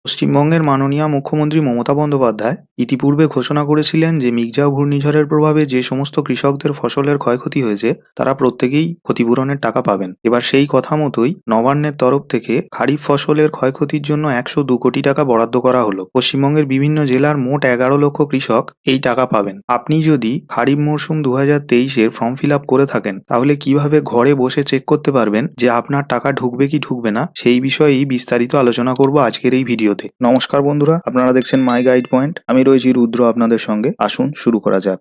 পশ্চিমবঙ্গের মাননীয় মুখ্যমন্ত্রী মমতা বন্দ্যোপাধ্যায় ইতিপূর্বে ঘোষণা করেছিলেন যে মিগজাও ঘূর্ণিঝড়ের প্রভাবে যে সমস্ত কৃষকদের ফসলের ক্ষয়ক্ষতি হয়েছে তারা প্রত্যেকেই ক্ষতিপূরণের টাকা পাবেন। এবার সেই কথা মতোই নবান্নের তরফ থেকে খারিফ ফসলের ক্ষয়ক্ষতির জন্য 102 কোটি টাকা বরাদ্দ করা হলো। পশ্চিমবঙ্গের বিভিন্ন জেলার মোট 11 লক্ষ কৃষক এই টাকা পাবেন। আপনি যদি খারিফ মরশুম 2023-এর ফর্ম ফিল আপ করে থাকেন তাহলে কিভাবে ঘরে বসে চেক করতে পারবেন যে আপনার টাকা ঢুকবে কি ঢুকবে না সেই বিষয়েই বিস্তারিত আলোচনা করব আজকের এই ভিডিওতে। নমস্কার বন্ধুরা, আপনারা দেখছেন মাই গাইড পয়েন্ট। আমি রয়েছি রুদ্র আপনাদের সঙ্গে। আসুন শুরু করা যাক।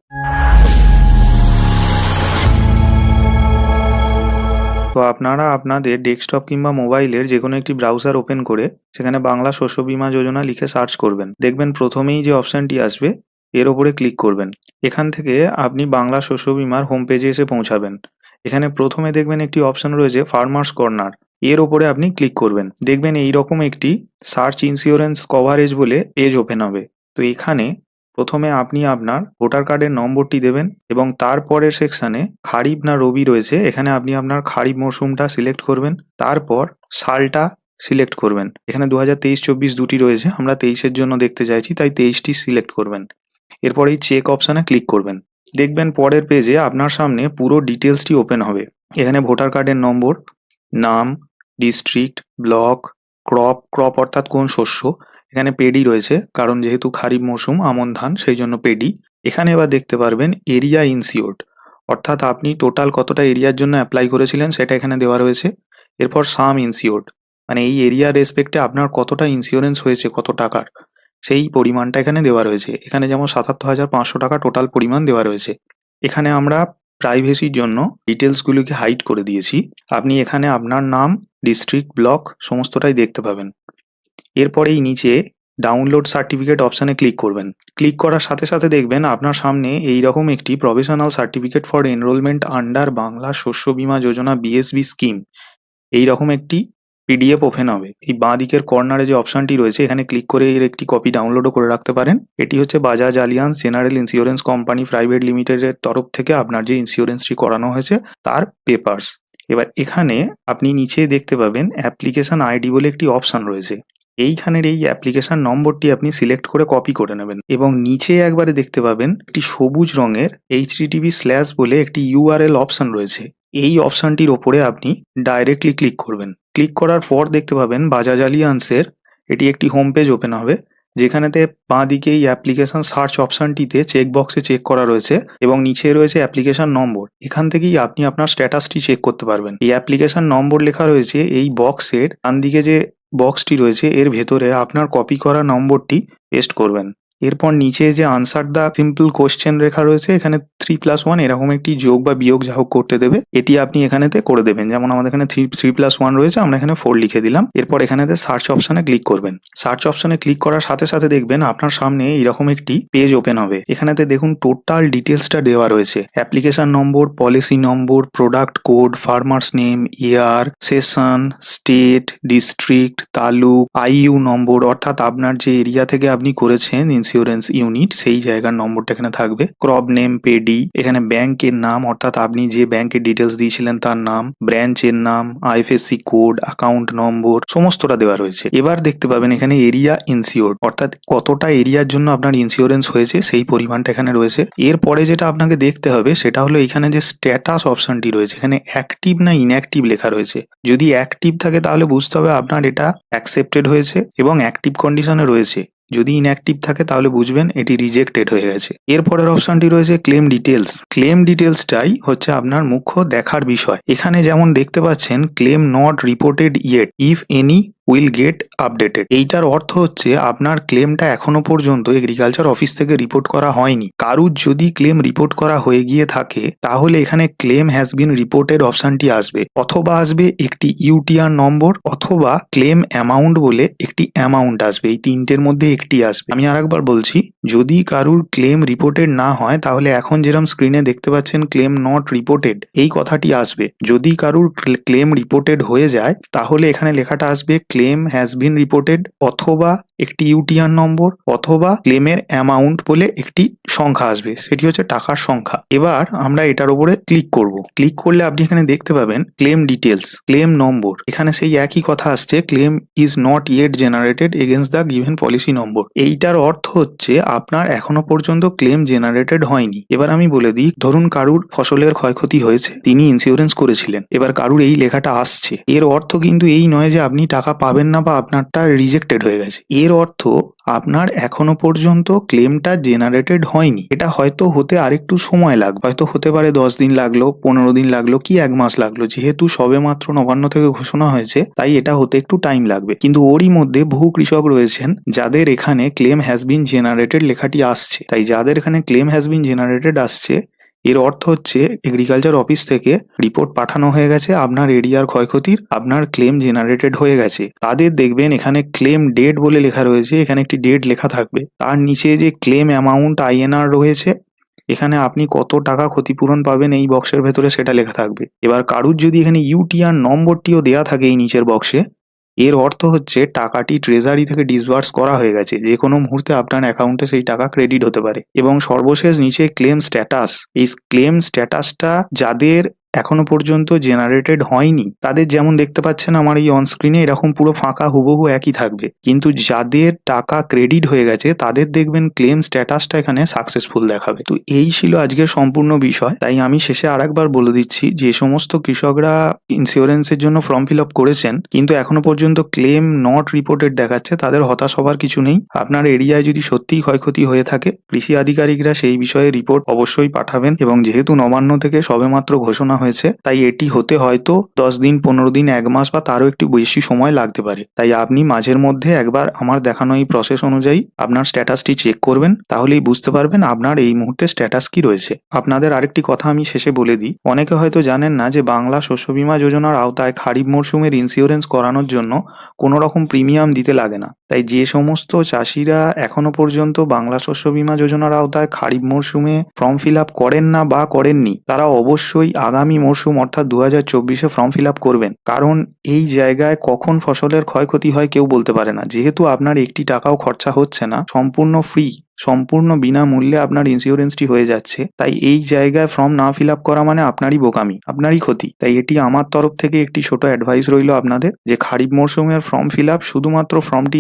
তো আপনারা আপনাদের ডেস্কটপ কিংবা মোবাইলের যে কোনো একটি ব্রাউজার ওপেন করে সেখানে বাংলা শস্য বীমা যোজনা লিখে সার্চ করবেন। দেখবেন প্রথমেই যে অপশনটি আসবে এর ওপরে ক্লিক করবেন। এখান থেকে আপনি বাংলা শস্য বীমার হোম পেজে এসে পৌঁছাবেন। এখানে প্রথমে দেখবেন একটি অপশন রয়েছে ফার্মার্স কর্নার, এর ওপরে আপনি ক্লিক করবেন। দেখবেন এইরকম একটি সার্চ ইন্স্যুরেন্স কভারেজ বলে পেজ ওপেন হবে। তো এখানে প্রথমে আপনি আপনার ভোটার কার্ডের নম্বরটি দেবেন এবং তারপরের সেকশানে খারিফ না রবি রয়েছে, এখানে আপনি আপনার খারিফ মরশুমটা সিলেক্ট করবেন। তারপর সালটা সিলেক্ট করবেন। এখানে 2023-24 দুটি রয়েছে, আমরা 23-এর জন্য দেখতে চাইছি তাই 23টি সিলেক্ট করবেন। এরপর এই চেক অপশানে ক্লিক করবেন। দেখবেন পরের পেজে আপনার সামনে পুরো ডিটেলসটি ওপেন হবে। এখানে ভোটার কার্ডের নম্বর, নাম, ডিস্ট্রিক্ট, ব্লক, ক্রপ অর্থাৎ কোন শস্য, এখানে পেডি রয়েছে কারণ যেহেতু খারিফ মরশুম আমন ধান সেই জন্য পেডি। এখানে এবার দেখতে পারবেন এরিয়া ইনসিওর্ড, অর্থাৎ আপনি টোটাল কতটা এরিয়ার জন্য অ্যাপ্লাই করেছিলেন সেটা এখানে দেওয়া রয়েছে। এরপর সাম ইনসিওর্ড, মানে এই এরিয়া রেসপেক্টে আপনার কতটা ইন্স্যুরেন্স হয়েছে কত টাকার সেই পরিমাণটা এখানে দেওয়া রয়েছে। এখানে যেমন 77,500 টাকা টোটাল পরিমাণ দেওয়া রয়েছে। এখানে আমরা প্রাইভেসির জন্য ডিটেলসগুলোকে হাইড করে দিয়েছি। আপনি এখানে আপনার নাম, ডিস্ট্রিক্ট, ব্লক সমস্তটাই দেখতে পাবেন। এরপরেই নিচে ডাউনলোড সার্টিফিকেট অপশানে ক্লিক করবেন। ক্লিক করার সাথে সাথে দেখবেন আপনার সামনে এইরকম একটি provisional certificate for enrolment under Bangla শস্য বীমা যোজনা বিএসবি স্কিম এইরকম একটি পিডিএফ ওপেন হবে। এই বাঁ দিকের কর্নারে যে অপশনটি রয়েছে এখানে ক্লিক করে এর একটি কপি ডাউনলোডও করে রাখতে পারেন। এটি হচ্ছে Bajaj alliance general insurance company private লিমিটেডের তরফ থেকে আপনার যে ইন্স্যুরেন্সটি করানো হয়েছে তার পেপারস। এবার এখানে আপনি নিচে দেখতে পাবেন অ্যাপ্লিকেশন আইডি বলে একটি অপশন রয়েছে। এইখানের এই অ্যাপ্লিকেশন নম্বরটি আপনি সিলেক্ট করে কপি করে নেবেন এবং নিচে একবারে দেখতে পাবেন একটি সবুজ রঙের http/ বলে একটি ইউআরএল অপশন রয়েছে। এই অপশনটির ওপরে আপনি ডাইরেক্টলি ক্লিক করবেন। ক্লিক করার পর দেখতে পাবেন বাজাজ আলিয়ান্সের এটি একটি হোম পেজ ওপেন হবে, যেখানেতে বাঁ দিকে এই অ্যাপ্লিকেশন সার্চ অপশনটিতে চেক বক্সে চেক করা রয়েছে এবং নিচে রয়েছে অ্যাপ্লিকেশন নম্বর। এখান থেকেই আপনি আপনার স্ট্যাটাসটি চেক করতে পারবেন। এই অ্যাপ্লিকেশন নম্বর লেখা রয়েছে এই বক্সের ডান দিকে যে বক্সটি রয়েছে এর ভেতরে আপনার কপি করা নম্বরটি পেস্ট করবেন। এরপর নিচে যে আনসার দ্য সিম্পল কোশ্চেন লেখা রয়েছে এখানে 3+1 এরকম একটি যোগ বা বিয়োগ যা হোক করতে দেবে, এটি আপনি এখানেতে করে দেবেন। যেমন আমাদের এখানে 3+1 রয়েছে, আমরা এখানে 4 লিখে দিলাম। এরপর এখানেতে সার্চ অপশনে ক্লিক করবেন। সার্চ অপশনে ক্লিক করার সাথে সাথে দেখবেন আপনার সামনে এরকম একটি পেজ ওপেন হবে। এখানেতে দেখুন টোটাল ডিটেলসটা দেওয়া রয়েছে, application number, policy number, product code, farmer's name, year, session, state, district, taluk, I U number অর্থাৎ আপনার যে এরিয়া থেকে আপনি করেছেন ইন্স্যুরেন্স ইউনিট সেই জায়গার নম্বরটা এখানে থাকবে। ক্রপ নেম, পেডি, এখানে ব্যাংকের নাম অর্থাৎ আপনি যে ব্যাংকের ডিটেলস দিয়েছিলেন তার নাম, ব্রাঞ্চের নাম, আইএফএসসি কোড, অ্যাকাউন্ট নম্বর সমস্তটা দেওয়া রয়েছে। এবার দেখতে পাবেন এখানে এরিয়া ইনসিওর্ড অর্থাৎ কতটা এরিয়ার জন্য আপনার ইন্স্যুরেন্স হয়েছে সেই পরিমাণটা এখানে রয়েছে। এরপরে যেটা আপনাকে দেখতে হবে সেটা হলো এখানে যে স্ট্যাটাস অপশনটি রয়েছে এখানে অ্যাক্টিভ না ইনঅ্যাক্টিভ লেখা রয়েছে। যদি অ্যাক্টিভ থাকে তাহলে বুঝতে হবে আপনার এটা অ্যাকসেপ্টেড হয়েছে এবং অ্যাক্টিভ কন্ডিশনে রয়েছে। যদি ইনঅ্যাক্টিভ থাকে তাহলে বুঝবেন এটি রিজেক্টেড হয়ে গেছে। এরপরের অপশনটি রয়েছে ক্লেম ডিটেলস। ক্লেম ডিটেলসটাই হচ্ছে আপনার মুখ্য দেখার বিষয়। এখানে যেমন দেখতে পাচ্ছেন claim not reported yet, if any will get updated. এইটার অর্থ হচ্ছে আপনার ক্লেমটা এখনো পর্যন্ত এগ্রিকালচার অফিস থেকে রিপোর্ট করা হয়নি। কারুর যদি ক্লেম রিপোর্ট করা হয়ে গিয়ে থাকে তাহলে এখানে ক্লেম হ্যাজ বিন রিপোর্টেড অপশনটি আসবে, অথবা আসবে একটি ইউটিআর নম্বর, অথবা ক্লেম অ্যামাউন্ট বলে একটি অ্যামাউন্ট আসবে। এই তিনটের মধ্যে একটি আসবে। আমি আরেকবার বলছি, যদি কারুর ক্লেম রিপোর্টেড না হয় তাহলে এখন যেরকম স্ক্রিনে দেখতে পাচ্ছেন ক্লেম নট রিপোর্টেড এই কথাটি আসবে। যদি কারুর ক্লেম রিপোর্টেড হয়ে যায় তাহলে এখানে লেখাটা আসবে ক্লেম হ্যাজ বিন রিপোর্টেড অথবা একটি ইউটিআর নম্বর অথবা ক্লেমের অ্যামাউন্ট বলে একটি সংখ্যা আসবে, সেটি হচ্ছে টাকার সংখ্যা। এবার আমরা এটার উপরে ক্লিক করব। ক্লিক করলে আপনি এখানে দেখতে পাবেন ক্লেম ডিটেলস, ক্লেম নম্বর। এখানে সেই একই কথা আসছে, claim is not yet generated against the given policy number. এইটার অর্থ হচ্ছে আপনার এখনো পর্যন্ত ক্লেম জেনারেটেড হয়নি। এবার আমি বলে দিই, ধরুন কারুর ফসলের ক্ষয়ক্ষতি হয়েছে, তিনি ইন্স্যুরেন্স করেছিলেন, এবার কারুর এই লেখাটা আসছে, এর অর্থ কিন্তু এই নয় যে আপনি টাকা পাবেন না বা আপনারটা রিজেক্টেড হয়ে গেছে। এর অর্থ আপনার এখনো পর্যন্ত ক্লেমটা জেনারেটেড হয়নি। এটা হয়তো হতে আরেকটু সময় লাগবে, হয়তো হতে পারে 10 দিন লাগলো, 15 দিন লাগলো, কি 1 মাস লাগলো। যেহেতু সবে মাত্র নবান্ন থেকে ঘোষণা হয়েছে, তাই এটা হতে একটু টাইম লাগবে। কিন্তু ওরই মধ্যে বহু কৃষক রয়েছেন যাদের এখানে ক্লেম হ্যাজ বিন জেনারেটেড লেখাটি আসছে। তাই যাদের এখানে ক্লেম হ্যাজ বিন জেনারেটেড আসছে, এর অর্থ হচ্ছে এগ্রিকালচার অফিস থেকে রিপোর্ট পাঠানো হয়ে গেছে আপনার এরিয়ার ক্ষয়ক্ষতির, আপনার ক্লেম জেনারেটেড হয়ে গেছে। তাদের দেখবেন এখানে ক্লেম ডেট বলে লেখা রয়েছে, এখানে একটি ডেট লেখা থাকবে। তার নিচে যে ক্লেম অ্যামাউন্ট INR রয়েছে, এখানে আপনি কত টাকা ক্ষতিপূরণ পাবেন এই বক্সের ভেতরে সেটা লেখা থাকবে। এবার কারুর যদি এখানে ইউটিআর নম্বরটিও দেয়া থাকে এই নিচের বক্সে, এর অর্থ হচ্ছে টাকাটি ট্রেজারি থেকে ডিসবার্স করা হয়ে গেছে, যে কোনো মুহূর্তে আপনার অ্যাকাউন্টে সেই টাকা ক্রেডিট হতে পারে। এবং সর্বশেষ নিচে ক্লেম স্ট্যাটাস, এই ক্লেম স্ট্যাটাসটা যাদের এখনো পর্যন্ত জেনারেটেড হয়নি তাদের যেমন দেখতে পাচ্ছেন আমার এই অন স্ক্রিনে এরকম পুরো ফাঁকা হুবহু একই থাকবে, কিন্তু যাদের টাকা ক্রেডিট হয়ে গেছে তাদের দেখবেন ক্লেম স্ট্যাটাসটা এখানে সাকসেসফুল দেখাবে। তো এই ছিল আজকের সম্পূর্ণ বিষয়। তাই আমি শেষে আরেকবার বলে দিচ্ছি, যে সমস্ত কৃষকরা ইন্স্যুরেন্সের জন্য ফর্ম ফিল আপ করেছেন কিন্তু এখনো পর্যন্ত ক্লেম নট রিপোর্টেড দেখাচ্ছে, তাদের হতাশ হবার কিছু নেই। আপনার এরিয়ায় যদি সত্যিই ক্ষয়ক্ষতি হয়ে থাকে, কৃষি আধিকারিকরা সেই বিষয়ে রিপোর্ট অবশ্যই পাঠাবেন। এবং যেহেতু নবান্ন থেকে সবেমাত্র ঘোষণা হয়েছে, তাই এটি হতে হয়তো 10 দিন, 15 দিন, 1 মাস বা তারও একটু বেশি সময় লাগতে পারে। তাই আপনি মাঝের মধ্যে একবার আমার দেখানো এই প্রসেস অনুযায়ী আপনার স্ট্যাটাসটি চেক করবেন, তাহলেই বুঝতে পারবেন আপনার এই মুহূর্তে স্ট্যাটাস কি রয়েছে। আপনাদের আরেকটি কথা আমি শেষে বলে দিই, অনেকে হয়তো জানেন না যে বাংলা শস্য বীমা যোজনার আওতায় খারিফ মরশুমের ইন্স্যুরেন্স করানোর জন্য কোনো রকম প্রিমিয়াম দিতে লাগে না। তাই যে সমস্ত চাষিরা এখনো পর্যন্ত বাংলা শস্য বীমা যোজনার আওতায় খারিফ মরশুমে ফর্ম ফিল আপ করেন না বা করেননি, তারা অবশ্যই আগামী মরশুম অর্থাৎ 2024-এ ফর্ম ফিল আপ করবেন। কারণ এই জায়গায় কখন ফসলের ক্ষয়ক্ষতি হয় কেউ বলতে পারে না। যেহেতু আপনার একটি টাকাও খরচা হচ্ছে না, সম্পূর্ণ ফ্রি, সম্পূর্ণ বিনামূল্যে আপনার ইন্স্যুরেন্সটি হয়ে যাচ্ছে, তাই এই জায়গায় ফর্ম না ফিল আপ করা মানে আপনারই বোকামি, আপনারই ক্ষতি। তাই এটি আমার তরফ থেকে একটি ছোট অ্যাডভাইস রইল আপনাদের, যে খারিফ মরশুমের ফর্ম ফিল আপ শুধুমাত্র ফর্মটি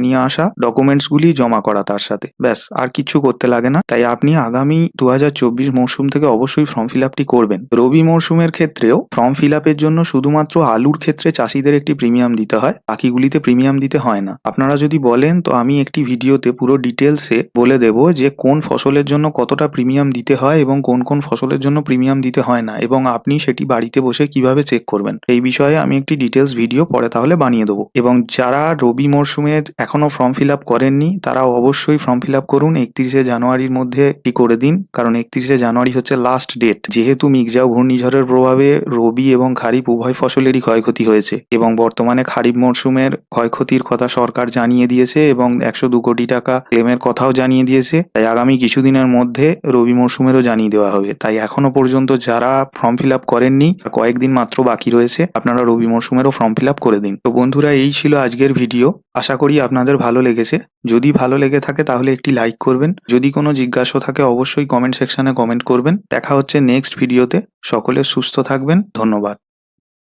নিয়ে আসা, ডকুমেন্টসগুলি জমা করা, তার সাথে ব্যাস, আর কিছু করতে লাগে না। তাই আপনি আগামী 2024 মরশুম থেকে অবশ্যই ফর্ম ফিল আপটি করবেন। রবি মরশুমের ক্ষেত্রেও ফর্ম ফিল আপের জন্য শুধুমাত্র আলুর ক্ষেত্রে চাষিদের একটি প্রিমিয়াম দিতে হয়, বাকিগুলিতে প্রিমিয়াম দিতে হয় না। আপনারা যদি বলেন তো আমি একটি ভিডিওতে পুরো ডিটেলসে বলে দেব যে কোন ফসলের জন্য কতটা প্রিমিয়াম দিতে হয় এবং কোন কোন ফসলের জন্য প্রিমিয়াম দিতে হয় না, এবং আপনি সেটি বাড়িতে বসে কিভাবে চেক করবেন, এই বিষয়ে আমি একটি ডিটেলস ভিডিও পরে তাহলে বানিয়ে দেবো। এবং যারা রবি মরশুমের এখনো ফর্ম ফিল আপ করেননি তারা অবশ্যই ফর্ম ফিল আপ করুন। 31শে জানুয়ারির মধ্যে এটি করে দিন, কারণ 31শে জানুয়ারি হচ্ছে লাস্ট ডেট। যেহেতু মিগজাও ঘূর্ণিঝড়ের প্রভাবে রবি এবং খারিফ উভয় ফসলেরই ক্ষয়ক্ষতি হয়েছে, এবং বর্তমানে খারিফ মরশুমের ক্ষয়ক্ষতির কথা সরকার জানিয়ে দিয়েছে এবং 102 কোটি টাকা ক্লেমের কথাও জানিয়ে দিয়েছে। তাই আগামী কিছুদিনের মধ্যে রবি মরশুমেরও জানিয়ে দেওয়া হবে। তাই এখনো পর্যন্ত যারা ফর্ম ফিল আপ করেননি, কয়েকদিন মাত্র বাকি রয়েছে, আপনারা রবি মরশুমেরও ফর্ম ফিল আপ করে দিন। তো বন্ধুরা, এই ছিল আজকের ভিডিও। আশা করি আপনাদের ভালো লেগেছে। যদি ভালো লেগে থাকে তাহলে একটি লাইক করবেন। যদি কোনো জিজ্ঞাসা থাকে অবশ্যই কমেন্ট সেকশনে কমেন্ট করবেন। দেখা হচ্ছে নেক্সট ভিডিওতে। সকলে সুস্থ থাকবেন। ধন্যবাদ।